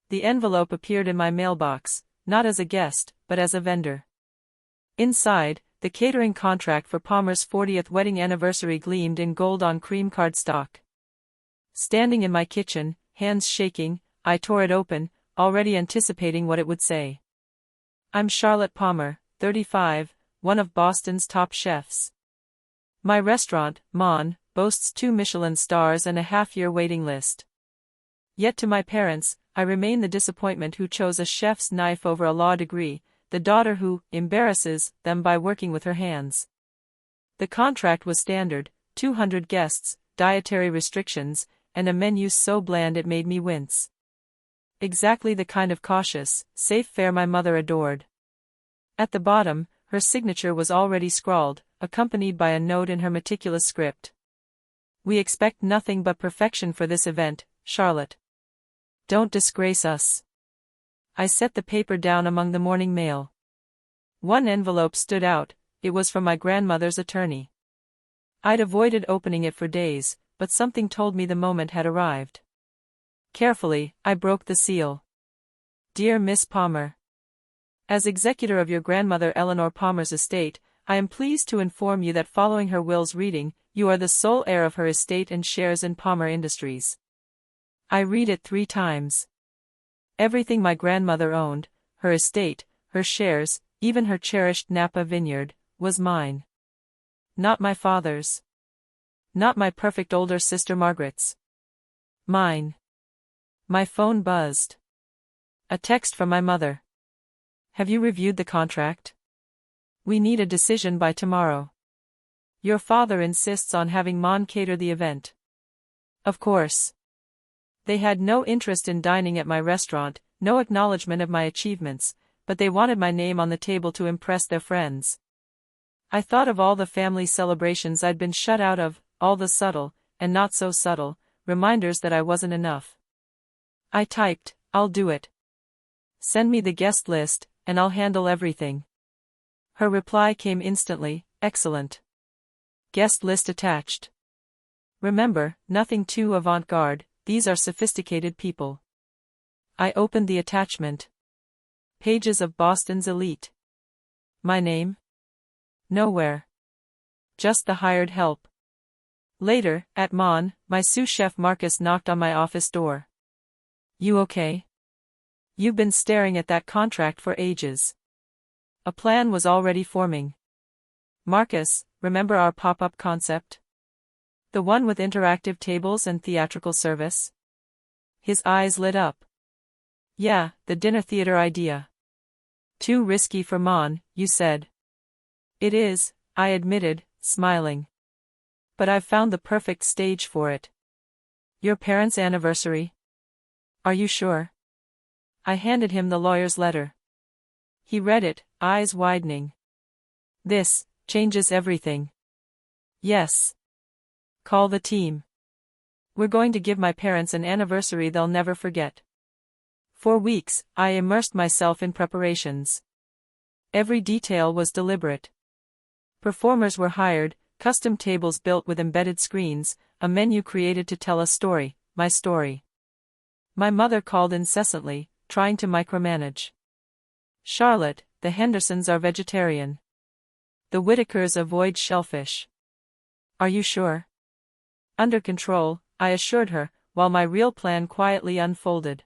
the envelope appeared in my mailbox, not as a guest, but as a vendor. Inside, the catering contract for Palmer's 40th wedding anniversary gleamed in gold on cream cardstock. Standing in my kitchen, hands shaking, I tore it open, already anticipating what it would say. I'm Charlotte Palmer, 35, one of Boston's top chefs. My restaurant, Mon, boasts 2 Michelin stars and a half-year waiting list. Yet to my parents, I remain the disappointment who chose a chef's knife over a law degree, the daughter who embarrasses them by working with her hands. The contract was standard, 200 guests, dietary restrictions, and a menu so bland it made me wince. Exactly the kind of cautious, safe fare my mother adored. At the bottom, her signature was already scrawled, accompanied by a note in her meticulous script. We expect nothing but perfection for this event, Charlotte. Don't disgrace us. I set the paper down among the morning mail. One envelope stood out, it was from my grandmother's attorney. I'd avoided opening it for days, but something told me the moment had arrived. Carefully, I broke the seal. Dear Miss Palmer. As executor of your grandmother Eleanor Palmer's estate, I am pleased to inform you that following her will's reading, you are the sole heir of her estate and shares in Palmer Industries. I read it 3 times. Everything my grandmother owned, her estate, her shares, even her cherished Napa vineyard, was mine. Not my father's. Not my perfect older sister Margaret's. Mine. My phone buzzed. A text from my mother. Have you reviewed the contract? We need a decision by tomorrow. Your father insists on having Mon cater the event. Of course. They had no interest in dining at my restaurant, no acknowledgement of my achievements, but they wanted my name on the table to impress their friends. I thought of all the family celebrations I'd been shut out of, all the subtle, and not so subtle, reminders that I wasn't enough. I typed, I'll do it. Send me the guest list, and I'll handle everything. Her reply came instantly, excellent. Guest list attached. Remember, nothing too avant-garde, these are sophisticated people. I opened the attachment. Pages of Boston's elite. My name? Nowhere. Just the hired help. Later, at Mon, my sous chef Marcus knocked on my office door. You okay? You've been staring at that contract for ages. A plan was already forming. Marcus, remember our pop-up concept? The one with interactive tables and theatrical service? His eyes lit up. Yeah, the dinner theater idea. Too risky for Mon, you said. It is, I admitted, smiling. But I've found the perfect stage for it. Your parents' anniversary? Are you sure? I handed him the lawyer's letter. He read it, eyes widening. This changes everything. Yes. Call the team. We're going to give my parents an anniversary they'll never forget. For weeks, I immersed myself in preparations. Every detail was deliberate. Performers were hired, custom tables built with embedded screens, a menu created to tell a story, my story. My mother called incessantly, trying to micromanage. Charlotte, the Hendersons are vegetarian. The Whitakers avoid shellfish. Are you sure? Under control, I assured her, while my real plan quietly unfolded.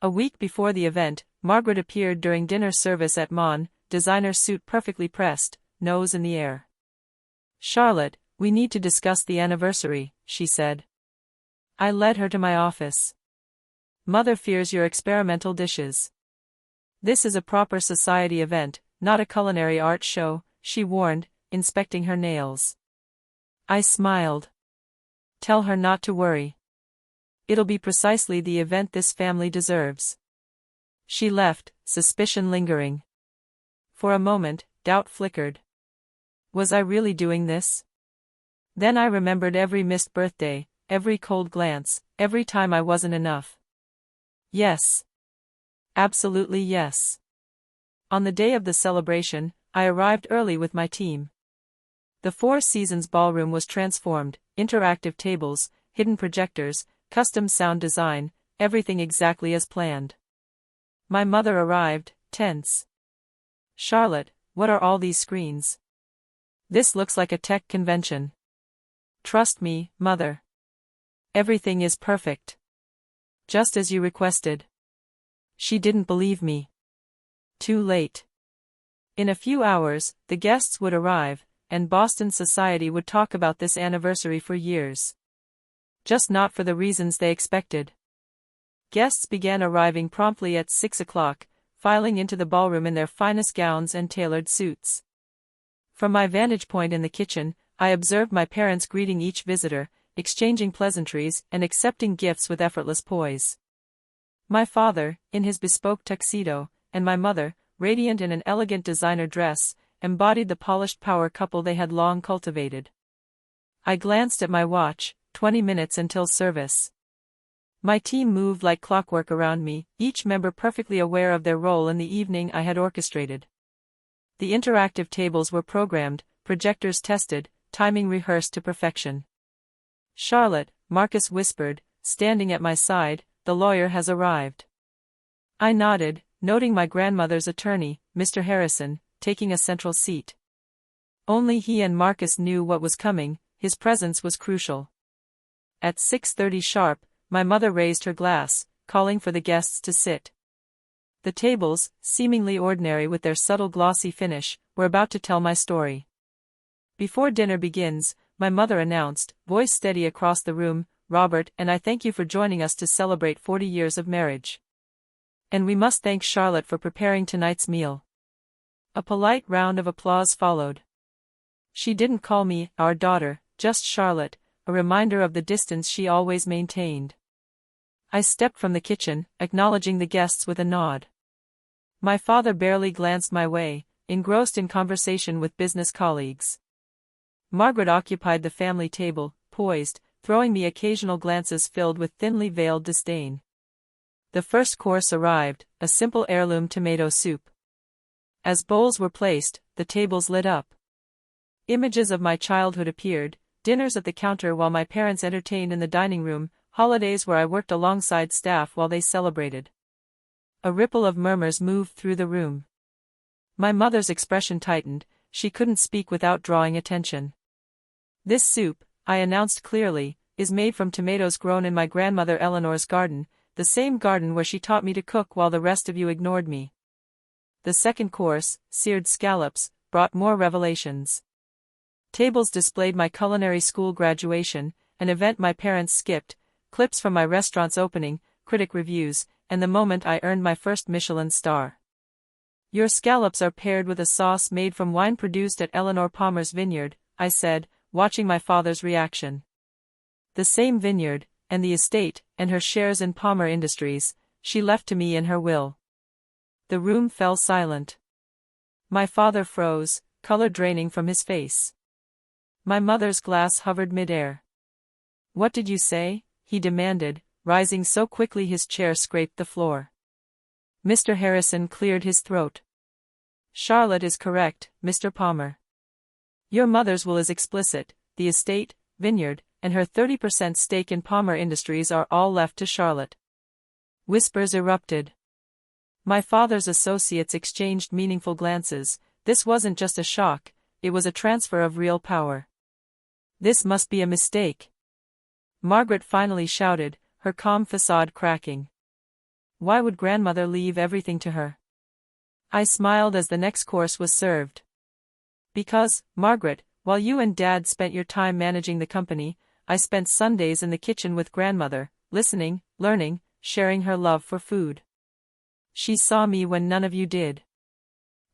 A week before the event, Margaret appeared during dinner service at Mon, designer suit perfectly pressed, nose in the air. Charlotte, we need to discuss the anniversary, she said. I led her to my office. Mother fears your experimental dishes. This is a proper society event, not a culinary art show, she warned, inspecting her nails. I smiled. Tell her not to worry. It'll be precisely the event this family deserves. She left, suspicion lingering. For a moment, doubt flickered. Was I really doing this? Then I remembered every missed birthday, every cold glance, every time I wasn't enough. Yes. Absolutely yes. On the day of the celebration, I arrived early with my team. The Four Seasons ballroom was transformed, interactive tables, hidden projectors, custom sound design, everything exactly as planned. My mother arrived, tense. "Charlotte, what are all these screens? This looks like a tech convention." "Trust me, Mother. Everything is perfect. Just as you requested." She didn't believe me. Too late. In a few hours, the guests would arrive, and Boston society would talk about this anniversary for years. Just not for the reasons they expected. Guests began arriving promptly at 6 o'clock, filing into the ballroom in their finest gowns and tailored suits. From my vantage point in the kitchen, I observed my parents greeting each visitor, exchanging pleasantries and accepting gifts with effortless poise. My father, in his bespoke tuxedo, and my mother, radiant in an elegant designer dress, embodied the polished power couple they had long cultivated. I glanced at my watch, 20 minutes until service. My team moved like clockwork around me, each member perfectly aware of their role in the evening I had orchestrated. The interactive tables were programmed, projectors tested, timing rehearsed to perfection. "Charlotte," Marcus whispered, standing at my side, "the lawyer has arrived." I nodded, noting my grandmother's attorney, Mr. Harrison, taking a central seat. Only he and Marcus knew what was coming, his presence was crucial. At 6:30 sharp, my mother raised her glass, calling for the guests to sit. The tables, seemingly ordinary with their subtle glossy finish, were about to tell my story. "Before dinner begins," my mother announced, voice steady across the room, "Robert and I thank you for joining us to celebrate 40 years of marriage. And we must thank Charlotte for preparing tonight's meal." A polite round of applause followed. She didn't call me "our daughter," just Charlotte, a reminder of the distance she always maintained. I stepped from the kitchen, acknowledging the guests with a nod. My father barely glanced my way, engrossed in conversation with business colleagues. Margaret occupied the family table, poised, throwing me occasional glances filled with thinly veiled disdain. The first course arrived, a simple heirloom tomato soup. As bowls were placed, the tables lit up. Images of my childhood appeared, dinners at the counter while my parents entertained in the dining room, holidays where I worked alongside staff while they celebrated. A ripple of murmurs moved through the room. My mother's expression tightened, she couldn't speak without drawing attention. "This soup," I announced clearly, "is made from tomatoes grown in my grandmother Eleanor's garden, the same garden where she taught me to cook while the rest of you ignored me." The second course, seared scallops, brought more revelations. Tables displayed my culinary school graduation, an event my parents skipped, clips from my restaurant's opening, critic reviews, and the moment I earned my first Michelin star. "Your scallops are paired with a sauce made from wine produced at Eleanor Palmer's vineyard," I said, watching my father's reaction. "The same vineyard, and the estate, and her shares in Palmer Industries, she left to me in her will." The room fell silent. My father froze, color draining from his face. My mother's glass hovered mid-air. "What did you say?" he demanded, rising so quickly his chair scraped the floor. Mr. Harrison cleared his throat. "Charlotte is correct, Mr. Palmer. Your mother's will is explicit, the estate, vineyard, and her 30% stake in Palmer Industries are all left to Charlotte." Whispers erupted. My father's associates exchanged meaningful glances. This wasn't just a shock, it was a transfer of real power. "This must be a mistake," Margaret finally shouted, her calm facade cracking. "Why would grandmother leave everything to her?" I smiled as the next course was served. "Because, Margaret, while you and Dad spent your time managing the company, I spent Sundays in the kitchen with grandmother, listening, learning, sharing her love for food. She saw me when none of you did."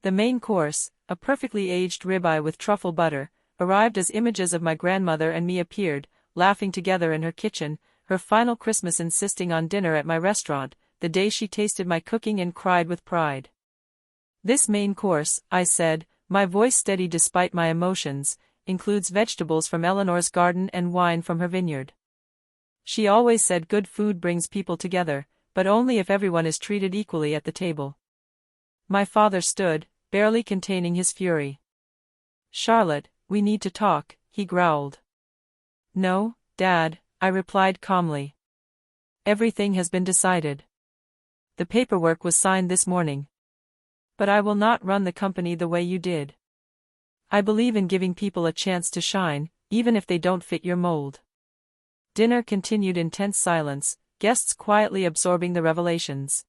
The main course, a perfectly aged ribeye with truffle butter, arrived as images of my grandmother and me appeared, laughing together in her kitchen, her final Christmas insisting on dinner at my restaurant, the day she tasted my cooking and cried with pride. "This main course," I said, my voice steady despite my emotions, "includes vegetables from Eleanor's garden and wine from her vineyard. She always said good food brings people together, but only if everyone is treated equally at the table." My father stood, barely containing his fury. "Charlotte, we need to talk," he growled. "No, Dad," I replied calmly. Everything has been decided. The paperwork was signed this morning. But I will not run the company the way you did. I believe in giving people a chance to shine, even if they don't fit your mold. Dinner continued in tense silence, guests quietly absorbing the revelations.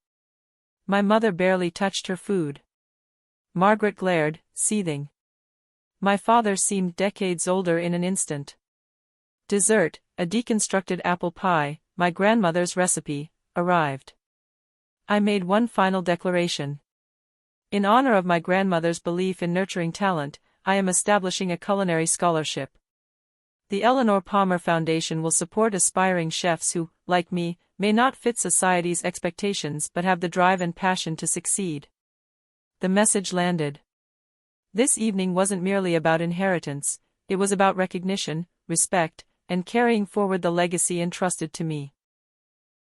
My mother barely touched her food. Margaret glared, seething. My father seemed decades older in an instant. Dessert, a deconstructed apple pie, my grandmother's recipe, arrived. I made one final declaration. In honor of my grandmother's belief in nurturing talent, I am establishing a culinary scholarship. The Eleanor Palmer Foundation will support aspiring chefs who, like me, may not fit society's expectations but have the drive and passion to succeed. The message landed. This evening wasn't merely about inheritance, it was about recognition, respect, and carrying forward the legacy entrusted to me.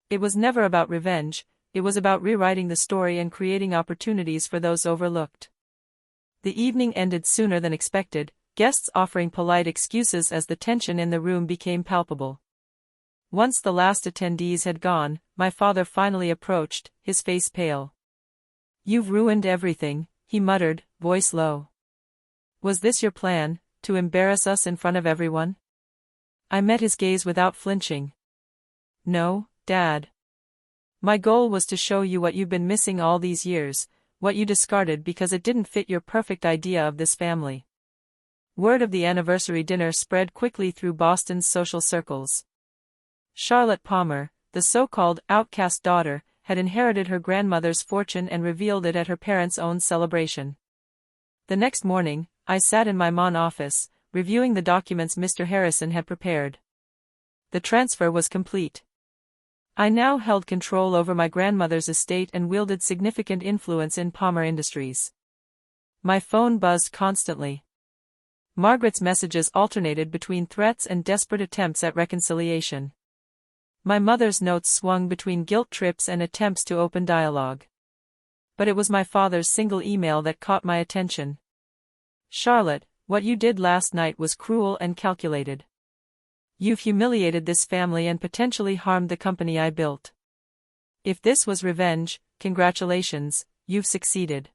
It was never about revenge, it was about rewriting the story and creating opportunities for those overlooked. The evening ended sooner than expected, guests offering polite excuses as the tension in the room became palpable. Once the last attendees had gone, my father finally approached, his face pale. "You've ruined everything," he muttered, voice low. "Was this your plan, to embarrass us in front of everyone?" I met his gaze without flinching. "No, Dad. My goal was to show you what you've been missing all these years, what you discarded because it didn't fit your perfect idea of this family." Word of the anniversary dinner spread quickly through Boston's social circles. Charlotte Palmer, the so-called outcast daughter, had inherited her grandmother's fortune and revealed it at her parents' own celebration. The next morning, I sat in my office, reviewing the documents Mr. Harrison had prepared. The transfer was complete. I now held control over my grandmother's estate and wielded significant influence in Palmer Industries. My phone buzzed constantly. Margaret's messages alternated between threats and desperate attempts at reconciliation. My mother's notes swung between guilt trips and attempts to open dialogue. But it was my father's single email that caught my attention. "Charlotte, what you did last night was cruel and calculated. You've humiliated this family and potentially harmed the company I built. If this was revenge, congratulations, you've succeeded."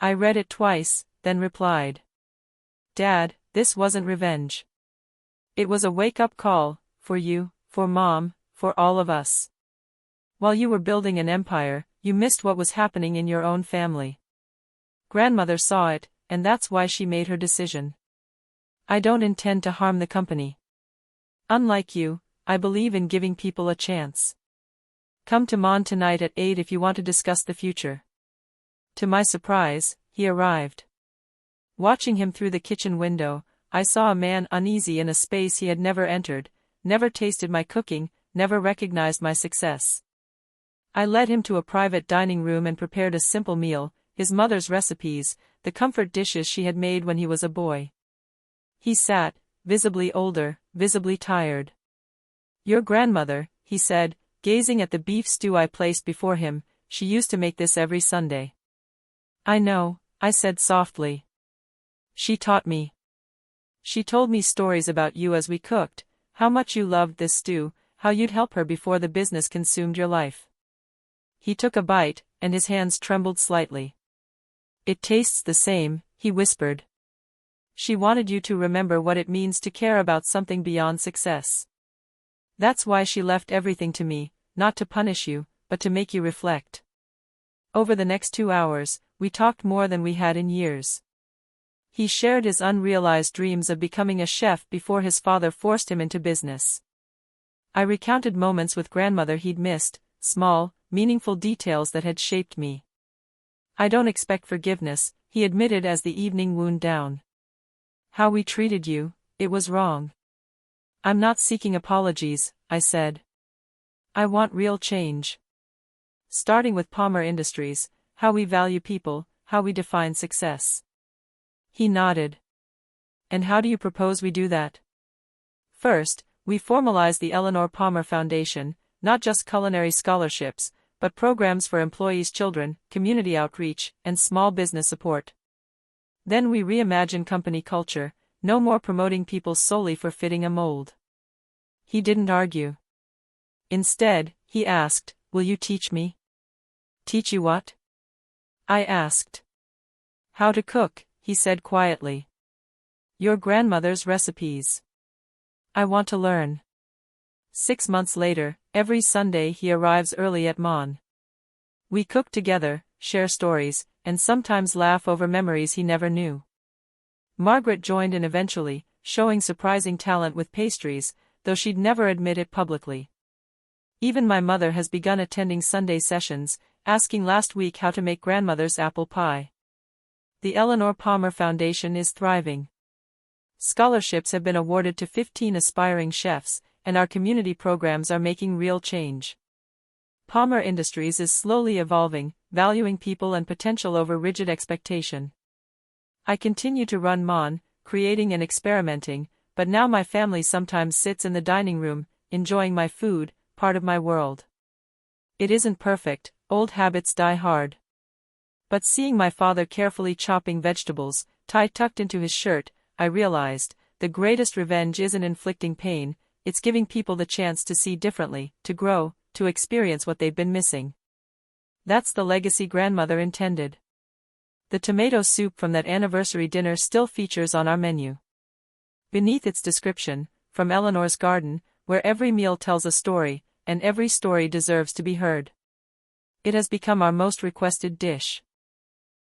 I read it twice, then replied. "Dad, this wasn't revenge. It was a wake-up call, for you, for Mom, for all of us. While you were building an empire, you missed what was happening in your own family. Grandmother saw it, and that's why she made her decision. I don't intend to harm the company. Unlike you, I believe in giving people a chance. Come to Mon tonight at 8 if you want to discuss the future." To my surprise, he arrived. Watching him through the kitchen window, I saw a man uneasy in a space he had never entered, never tasted my cooking, never recognized my success. I led him to a private dining room and prepared a simple meal, his mother's recipes, the comfort dishes she had made when he was a boy. He sat, visibly older, visibly tired. "Your grandmother," he said, gazing at the beef stew I placed before him, "she used to make this every Sunday." "I know," I said softly. "She taught me. She told me stories about you as we cooked, how much you loved this stew, how you'd help her before the business consumed your life." He took a bite, and his hands trembled slightly. "It tastes the same," he whispered. "She wanted you to remember what it means to care about something beyond success. That's why she left everything to me, not to punish you, but to make you reflect." Over the next 2 hours, we talked more than we had in years. He shared his unrealized dreams of becoming a chef before his father forced him into business. I recounted moments with grandmother he'd missed, small, meaningful details that had shaped me. "I don't expect forgiveness," he admitted as the evening wound down. "How we treated you, it was wrong." "I'm not seeking apologies," I said. "I want real change. Starting with Palmer Industries, how we value people, how we define success." He nodded. "And how do you propose we do that?" "First, we formalize the Eleanor Palmer Foundation, not just culinary scholarships, but programs for employees' children, community outreach, and small business support. Then we reimagine company culture, no more promoting people solely for fitting a mold." He didn't argue. Instead, he asked, "Will you teach me?" "Teach you what?" I asked. "How to cook," he said quietly. "Your grandmother's recipes. I want to learn." 6 months later, every Sunday he arrives early at Mon. We cook together, share stories, and sometimes laugh over memories he never knew. Margaret joined in eventually, showing surprising talent with pastries, though she'd never admit it publicly. Even my mother has begun attending Sunday sessions, asking last week how to make grandmother's apple pie. The Eleanor Palmer Foundation is thriving. Scholarships have been awarded to 15 aspiring chefs, and our community programs are making real change. Palmer Industries is slowly evolving, valuing people and potential over rigid expectation. I continue to run Mon, creating and experimenting, but now my family sometimes sits in the dining room, enjoying my food, part of my world. It isn't perfect, old habits die hard. But seeing my father carefully chopping vegetables, tie tucked into his shirt, I realized, the greatest revenge isn't inflicting pain, it's giving people the chance to see differently, to grow, to experience what they've been missing. That's the legacy grandmother intended. The tomato soup from that anniversary dinner still features on our menu. Beneath its description, "From Eleanor's garden," where every meal tells a story, and every story deserves to be heard. It has become our most requested dish.